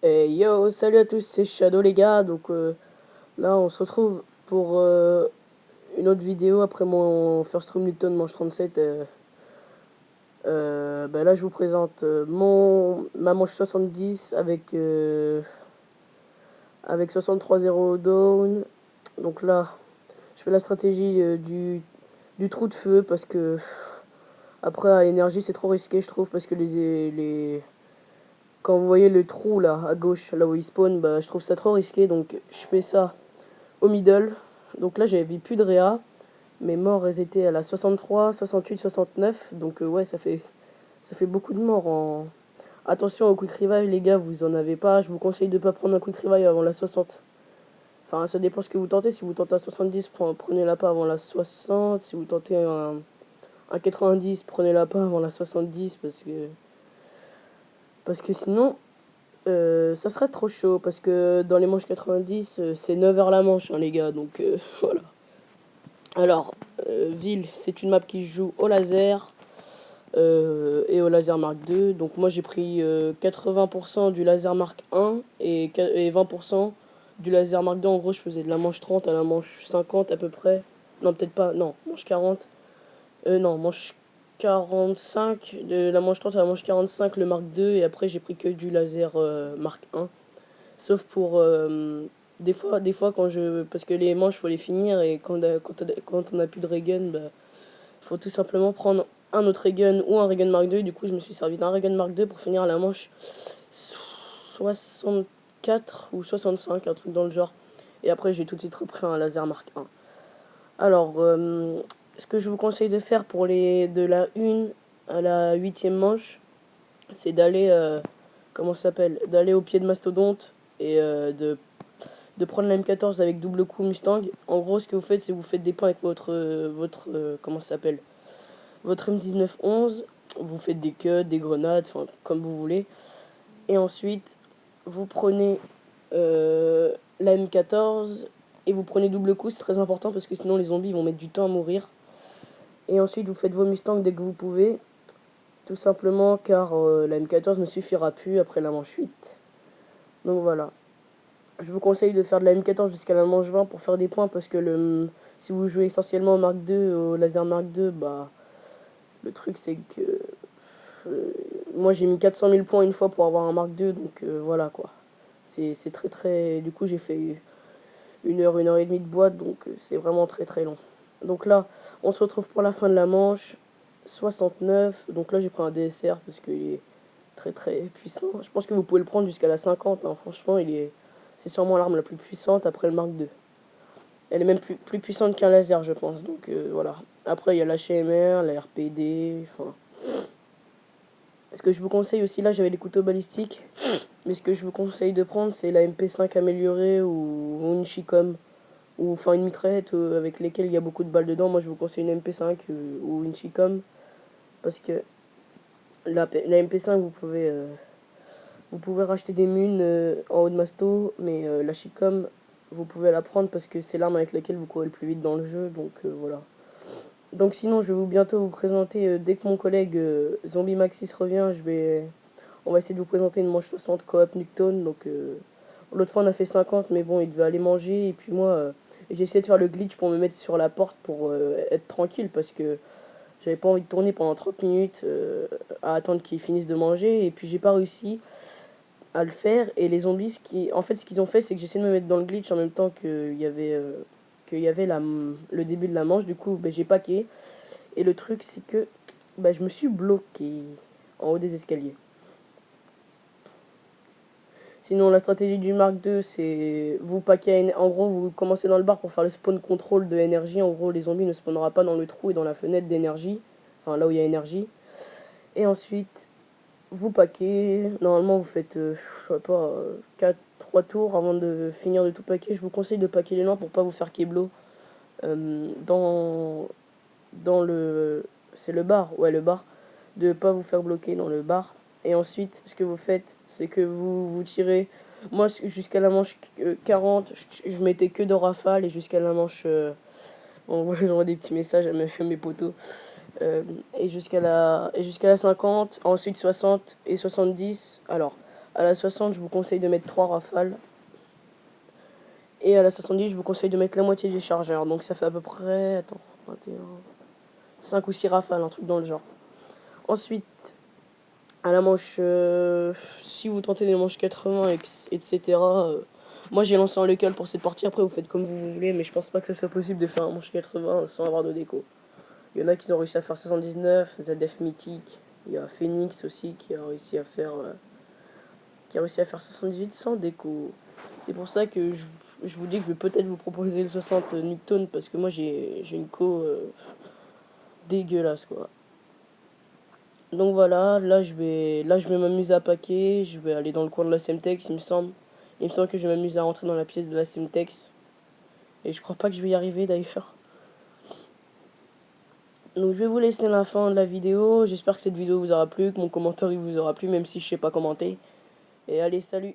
Et yo, salut à tous, c'est Shadow les gars. Donc là, on se retrouve pour une autre vidéo après mon First Room Newton manche 37. Là, je vous présente ma manche 70 avec 63-0 down. Donc là, je fais la stratégie du trou de feu parce que après à énergie, c'est trop risqué, je trouve, parce que quand vous voyez le trou là à gauche, là où il spawn, bah, je trouve ça trop risqué, donc je fais ça au middle. Donc là, j'avais plus de réa. Mes morts, elles étaient à la 63, 68, 69. Donc ouais, ça fait beaucoup de morts. Attention au quick revive, les gars, vous en avez pas. Je vous conseille de pas prendre un quick revive avant la 60. Enfin, ça dépend ce que vous tentez. Si vous tentez à 70, prenez-la pas avant la 60. Si vous tentez un 90, prenez-la pas avant la 70 parce que sinon, ça serait trop chaud. Parce que dans les manches 90, c'est 9 heures la manche, hein, les gars. Donc voilà. Alors, Ville, c'est une map qui joue au laser et au laser Mark II. Donc moi j'ai pris 80% du laser Mark I et 20% du laser Mark II. En gros, je faisais de la manche 30 à la manche 50 à peu près. Non, peut-être pas. Non, manche 40. Non, manche 45. De la manche 30 à la manche 45, le Mark II. Et après, j'ai pris que du laser Mark I. Sauf pour des fois quand je. Parce que les manches, faut les finir. Et quand on a plus de regen, bah, faut tout simplement prendre un autre Regen ou un Regen Mark II. Du coup, je me suis servi d'un Regen Mark II pour finir la manche 64 ou 65, un truc dans le genre. Et après, j'ai tout de suite repris un laser Mark I. Alors, ce que je vous conseille de faire pour de la 1 à la 8ème manche, c'est d'aller, comment ça s'appelle, d'aller au pied de Mastodonte et de prendre la M14 avec double coup Mustang. En gros, ce que vous faites, c'est que vous faites des points avec comment ça s'appelle, votre M1911, vous faites des cuts, des grenades, enfin comme vous voulez. Et ensuite, vous prenez la M14 et vous prenez double coup, c'est très important parce que sinon les zombies vont mettre du temps à mourir. Et ensuite, vous faites vos Mustangs dès que vous pouvez, tout simplement car la M14 ne suffira plus après la manche 8. Donc voilà. Je vous conseille de faire de la M14 jusqu'à la manche 20 pour faire des points parce que si vous jouez essentiellement au Mark II, au laser Mark II, bah le truc c'est que Euh, moi j'ai mis 400 000 points une fois pour avoir un Mark II, donc voilà quoi. C'est très très. Du coup j'ai fait une heure et demie de boîte, donc c'est vraiment très très long. Donc là, on se retrouve pour la fin de la manche. 69. Donc là j'ai pris un DSR parce qu'il est très très puissant. Je pense que vous pouvez le prendre jusqu'à la 50, hein. Franchement, c'est sûrement l'arme la plus puissante après le Mark II. Elle est même plus puissante qu'un laser, je pense. Donc voilà. Après, il y a la HMR, la RPD. Enfin, ce que je vous conseille aussi, là j'avais les couteaux balistiques, mais ce que je vous conseille de prendre c'est la MP5 améliorée ou une Chicom, ou enfin une mitraillette avec lesquelles il y a beaucoup de balles dedans. Moi je vous conseille une MP5 ou une Chicom, parce que la MP5 vous pouvez racheter des munes en haut de masto, mais la Chicom vous pouvez la prendre parce que c'est l'arme avec laquelle vous courez le plus vite dans le jeu, donc voilà. Donc sinon je vais bientôt vous présenter, dès que mon collègue Zombie Maxis revient, on va essayer de vous présenter une manche 60 coop Nuketown. Donc l'autre fois on a fait 50, mais bon, il devait aller manger. Et puis moi, j'ai essayé de faire le glitch pour me mettre sur la porte pour être tranquille parce que j'avais pas envie de tourner pendant 30 minutes à attendre qu'ils finissent de manger. Et puis j'ai pas réussi à le faire. Et les zombies, en fait, ce qu'ils ont fait, c'est que j'essaie de me mettre dans le glitch en même temps qu'il y avait le début de la manche. Du coup, j'ai paqué. Et le truc, c'est que je me suis bloqué en haut des escaliers. Sinon, la stratégie du Mark II, c'est vous paquez. En gros, vous commencez dans le bar pour faire le spawn control de énergie. En gros, les zombies ne spawnera pas dans le trou et dans la fenêtre d'énergie. Enfin, là où il y a énergie. Et ensuite, vous paquez. Normalement, vous faites, je sais pas, 3 tours avant de finir de tout paquer. Je vous conseille de paquer les noix pour pas vous faire keblo. Dans le. C'est le bar, ouais, le bar. De pas vous faire bloquer dans le bar. Et ensuite, ce que vous faites, c'est que vous tirez. Moi, jusqu'à la manche 40, je mettais que de rafale. Et jusqu'à la manche. J'envoie des petits messages à mes potos. Et jusqu'à la 50, ensuite 60 et 70. Alors, À la 60, je vous conseille de mettre 3 rafales. Et à la 70, je vous conseille de mettre la moitié des chargeurs. Donc ça fait à peu près, attends, 21, 5 ou 6 rafales, un truc dans le genre. Ensuite, à la manche, si vous tentez des manches 80, etc. Moi j'ai lancé en local pour cette partie, après vous faites comme vous voulez, mais je pense pas que ce soit possible de faire un manche 80 sans avoir de déco. Il y en a qui ont réussi à faire 79, ZF Mythique, il y a Phoenix aussi qui a réussi à faire 78 sans déco. C'est pour ça que je vous dis que je vais peut-être vous proposer le 60 Newton parce que moi j'ai une dégueulasse quoi. Donc voilà, là je vais m'amuser à packer, je vais aller dans le coin de la Semtex, il me semble. Il me semble que je vais m'amuser à rentrer dans la pièce de la Semtex. Et je crois pas que je vais y arriver d'ailleurs. Donc je vais vous laisser la fin de la vidéo. J'espère que cette vidéo vous aura plu, que mon commentaire il vous aura plu, même si je sais pas commenter. Et allez, salut!